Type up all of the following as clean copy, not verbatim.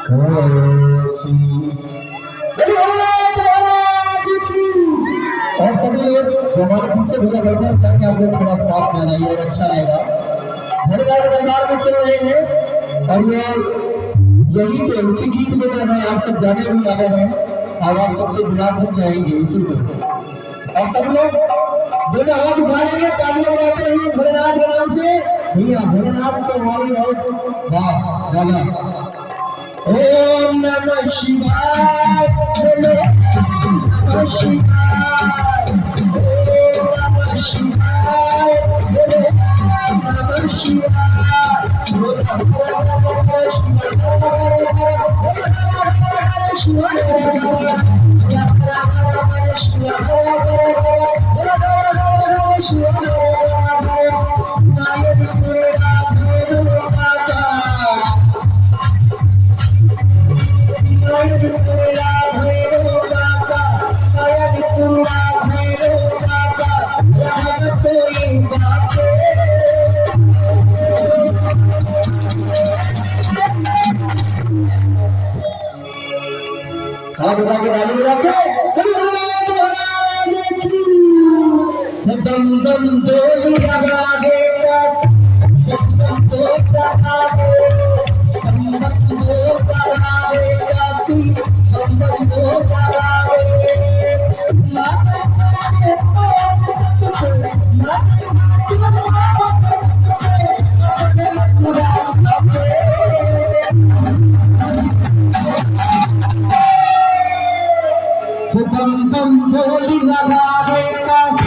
सी और सभी लोग हमारे पीछे भैया बैठे हैं ताकि आप लोग थोड़ा पास में आइए और अच्छा रहेगा। धन्यवाद दरबार में चल रहे हैं और ये यही तो इसी गीत में तो मैं आप सब जाने भी आ गए हैं और आप सबसे गुलाब भी चाहेंगे इसी में। और सब लोग दोनों हाथ उठाएंगे तालियां बजाते हुए भोलेनाथ के नाम से। भैया भोलेनाथ तो हमारे बहुत वाह दादा। ओम नमः शिवाय बोलो नमः शिवाय ओम नमः शिवाय बोलो नमः शिवाय बोलो नमः आगे आगे डाली रखे दम दम डोली लगा दे कस दम तो लगा दे दम तो लगा दे कासी दम तो लगा दे बम बम डोली लगा दे कस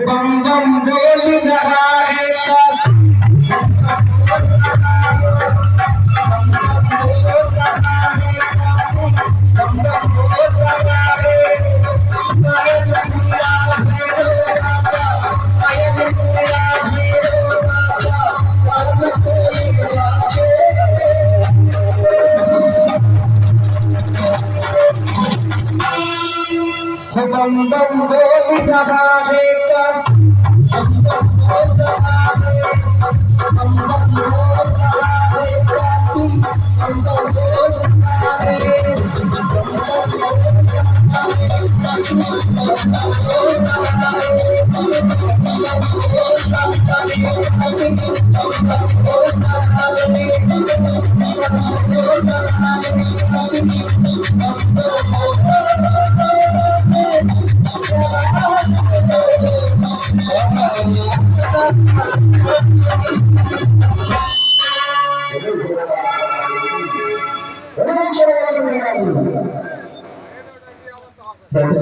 बम बम बोल रहा है बम बम बोल रहा है